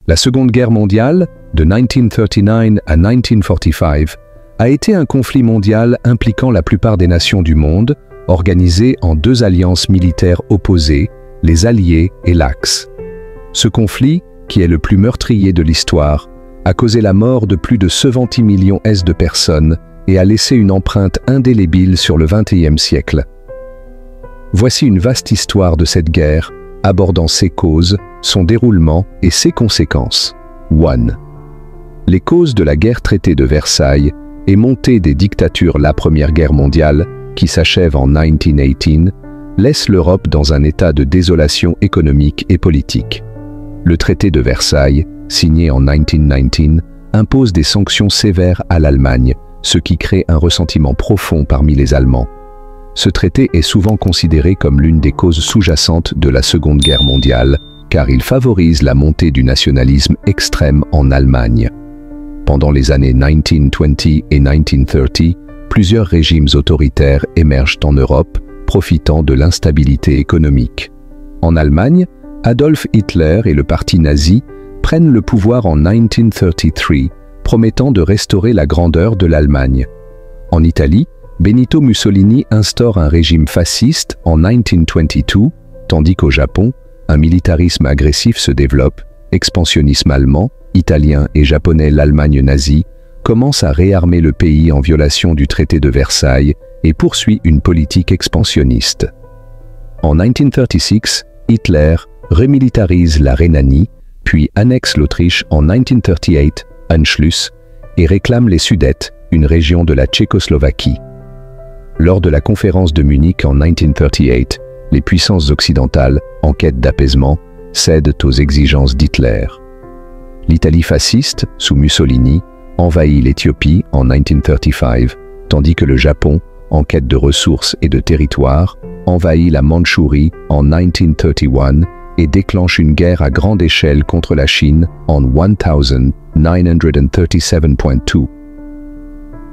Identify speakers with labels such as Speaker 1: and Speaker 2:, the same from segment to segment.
Speaker 1: La Seconde Guerre mondiale, de 1939 à 1945, a été un conflit mondial impliquant la plupart des nations du monde, organisé en deux alliances militaires opposées, les Alliés et l'Axe. Ce conflit, qui est le plus meurtrier de l'histoire, a causé la mort de plus de 70 millions de personnes et a laissé une empreinte indélébile sur le XXe siècle. Voici une vaste histoire de cette guerre, abordant ses causes, son déroulement et ses conséquences. 1. Les causes de la guerre traité de Versailles et montée des dictatures. La Première Guerre mondiale, qui s'achève en 1918, laisse l'Europe dans un état de désolation économique et politique. Le traité de Versailles, signé en 1919, impose des sanctions sévères à l'Allemagne, ce qui crée un ressentiment profond parmi les Allemands. Ce traité est souvent considéré comme l'une des causes sous-jacentes de la Seconde Guerre mondiale, car il favorise la montée du nationalisme extrême en Allemagne. Pendant les années 1920 et 1930, plusieurs régimes autoritaires émergent en Europe, profitant de l'instabilité économique. En Allemagne, Adolf Hitler et le parti nazi prennent le pouvoir en 1933, promettant de restaurer la grandeur de l'Allemagne. En Italie, Benito Mussolini instaure un régime fasciste en 1922, tandis qu'au Japon, un militarisme agressif se développe, expansionnisme allemand, italien et japonais. L'Allemagne nazie commence à réarmer le pays en violation du traité de Versailles et poursuit une politique expansionniste. En 1936, Hitler remilitarise la Rhénanie, puis annexe l'Autriche en 1938, Anschluss, et réclame les Sudètes, une région de la Tchécoslovaquie. Lors de la conférence de Munich en 1938, les puissances occidentales, en quête d'apaisement, cèdent aux exigences d'Hitler. L'Italie fasciste, sous Mussolini, envahit l'Éthiopie en 1935, tandis que le Japon, en quête de ressources et de territoire, envahit la Mandchourie en 1931 et déclenche une guerre à grande échelle contre la Chine en 1937.2.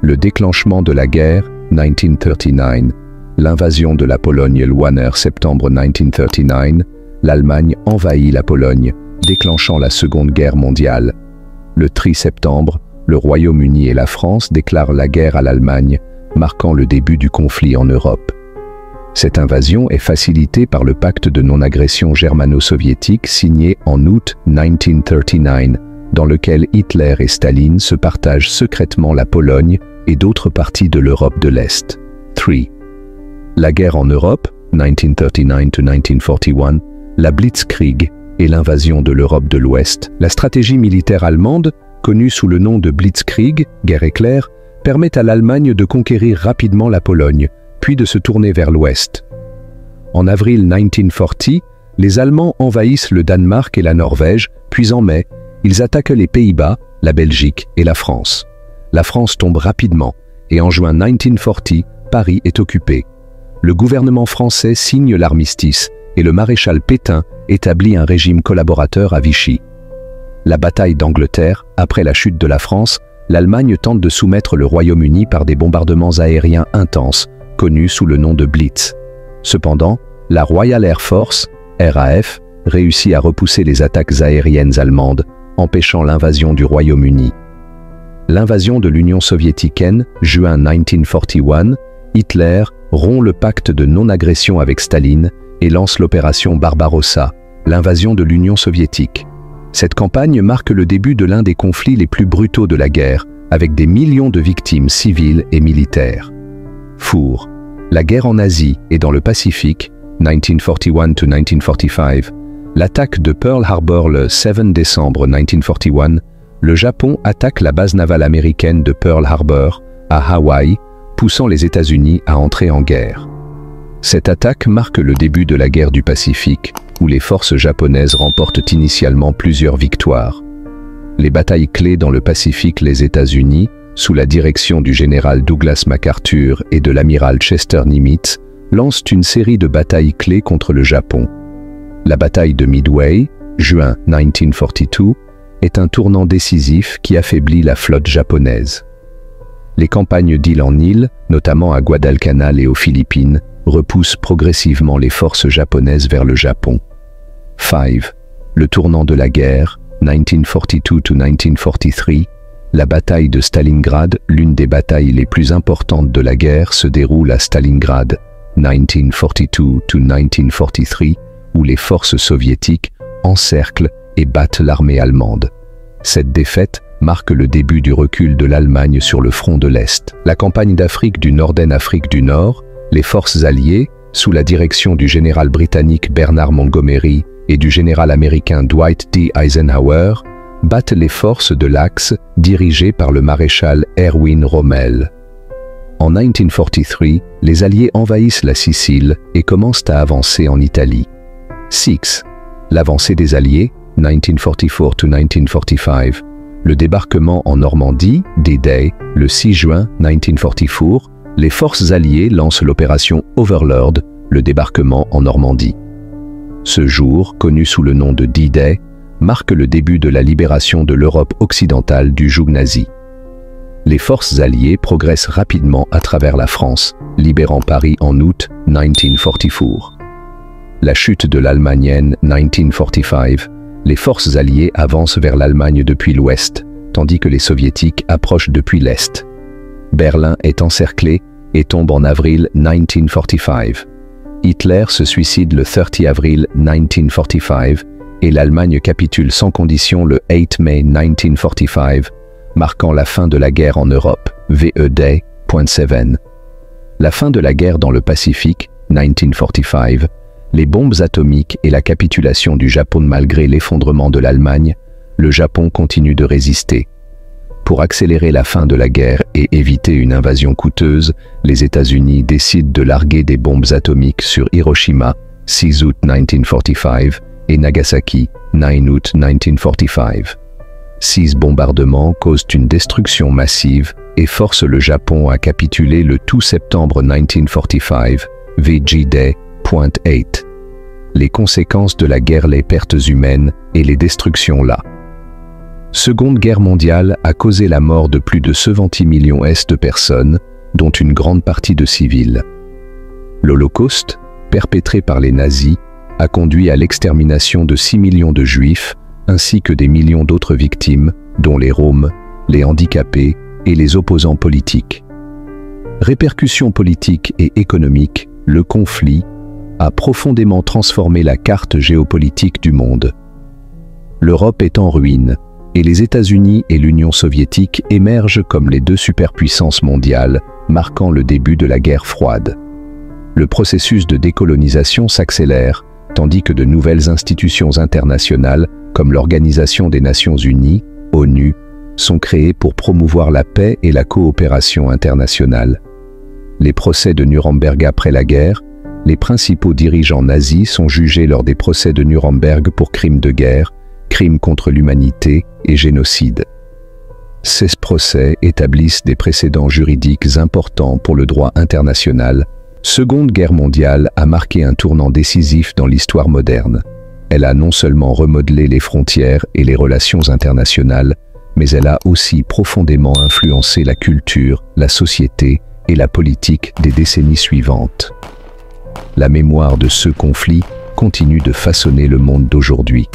Speaker 1: Le déclenchement de la guerre, 1939, l'invasion de la Pologne le 1er septembre 1939, l'Allemagne envahit la Pologne, déclenchant la Seconde Guerre mondiale. Le 3 septembre, le Royaume-Uni et la France déclarent la guerre à l'Allemagne, marquant le début du conflit en Europe. Cette invasion est facilitée par le pacte de non-agression germano-soviétique signé en août 1939, dans lequel Hitler et Staline se partagent secrètement la Pologne et d'autres parties de l'Europe de l'Est. 3. La guerre en Europe, 1939-1941, la Blitzkrieg et l'invasion de l'Europe de l'Ouest. La stratégie militaire allemande, connue sous le nom de Blitzkrieg, guerre éclair, permet à l'Allemagne de conquérir rapidement la Pologne, puis de se tourner vers l'Ouest. En avril 1940, les Allemands envahissent le Danemark et la Norvège, puis en mai, ils attaquent les Pays-Bas, la Belgique et la France. La France tombe rapidement, et en juin 1940, Paris est occupé. Le gouvernement français signe l'armistice, et le maréchal Pétain établit un régime collaborateur à Vichy. La bataille d'Angleterre, après la chute de la France, l'Allemagne tente de soumettre le Royaume-Uni par des bombardements aériens intenses, connus sous le nom de Blitz. Cependant, la Royal Air Force, RAF, réussit à repousser les attaques aériennes allemandes, empêchant l'invasion du Royaume-Uni. L'invasion de l'Union soviétique, juin 1941, Hitler rompt le pacte de non-agression avec Staline et lance l'opération Barbarossa, l'invasion de l'Union soviétique. Cette campagne marque le début de l'un des conflits les plus brutaux de la guerre, avec des millions de victimes civiles et militaires. 4. La guerre en Asie et dans le Pacifique, 1941-1945, l'attaque de Pearl Harbor le 7 décembre 1941, le Japon attaque la base navale américaine de Pearl Harbor, à Hawaï, poussant les États-Unis à entrer en guerre. Cette attaque marque le début de la guerre du Pacifique, où les forces japonaises remportent initialement plusieurs victoires. Les batailles clés dans le Pacifique, les États-Unis, sous la direction du général Douglas MacArthur et de l'amiral Chester Nimitz, lancent une série de batailles clés contre le Japon. La bataille de Midway, juin 1942, est un tournant décisif qui affaiblit la flotte japonaise. Les campagnes d'île en île, notamment à Guadalcanal et aux Philippines, repoussent progressivement les forces japonaises vers le Japon. 5. Le tournant de la guerre, 1942–1943, la bataille de Stalingrad, l'une des batailles les plus importantes de la guerre, se déroule à Stalingrad, 1942–1943, où les forces soviétiques encerclent et battent l'armée allemande. Cette défaite marque le début du recul de l'Allemagne sur le front de l'Est. La campagne d'Afrique du Nord en Afrique du Nord, les forces alliées, sous la direction du général britannique Bernard Montgomery et du général américain Dwight D. Eisenhower, battent les forces de l'Axe dirigées par le maréchal Erwin Rommel. En 1943, les Alliés envahissent la Sicile et commencent à avancer en Italie. 6. L'avancée des Alliés, 1944–1945. Le débarquement en Normandie, D-Day, le 6 juin 1944, les forces alliées lancent l'opération Overlord, le débarquement en Normandie. Ce jour, connu sous le nom de D-Day, marque le début de la libération de l'Europe occidentale du joug nazi. Les forces alliées progressent rapidement à travers la France, libérant Paris en août 1944. La chute de l'Allemagne 1945, les forces alliées avancent vers l'Allemagne depuis l'ouest, tandis que les soviétiques approchent depuis l'est. Berlin est encerclé et tombe en avril 1945. Hitler se suicide le 30 avril 1945 et l'Allemagne capitule sans condition le 8 mai 1945, marquant la fin de la guerre en Europe, VE-Day.7. La fin de la guerre dans le Pacifique, 1945, les bombes atomiques et la capitulation du Japon. Malgré l'effondrement de l'Allemagne, le Japon continue de résister. Pour accélérer la fin de la guerre et éviter une invasion coûteuse, les États-Unis décident de larguer des bombes atomiques sur Hiroshima, 6 août 1945, et Nagasaki, 9 août 1945. 6 bombardements causent une destruction massive et forcent le Japon à capituler le 2 septembre 1945, VG-Day.8. Les conséquences de la guerre, les pertes humaines et les destructions là. Seconde Guerre mondiale a causé la mort de plus de 70 millions de personnes, dont une grande partie de civils. L'Holocauste, perpétré par les nazis, a conduit à l'extermination de 6 millions de Juifs, ainsi que des millions d'autres victimes, dont les Roms, les handicapés et les opposants politiques. Répercussions politiques et économiques, le conflit a profondément transformé la carte géopolitique du monde. L'Europe est en ruine, et les États-Unis et l'Union soviétique émergent comme les deux superpuissances mondiales, marquant le début de la guerre froide. Le processus de décolonisation s'accélère, tandis que de nouvelles institutions internationales, comme l'Organisation des Nations Unies, ONU, sont créées pour promouvoir la paix et la coopération internationale. Les procès de Nuremberg après la guerre, les principaux dirigeants nazis sont jugés lors des procès de Nuremberg pour crimes de guerre, crimes contre l'humanité et génocide. Ces procès établissent des précédents juridiques importants pour le droit international. Seconde Guerre mondiale a marqué un tournant décisif dans l'histoire moderne. Elle a non seulement remodelé les frontières et les relations internationales, mais elle a aussi profondément influencé la culture, la société et la politique des décennies suivantes. La mémoire de ce conflit continue de façonner le monde d'aujourd'hui.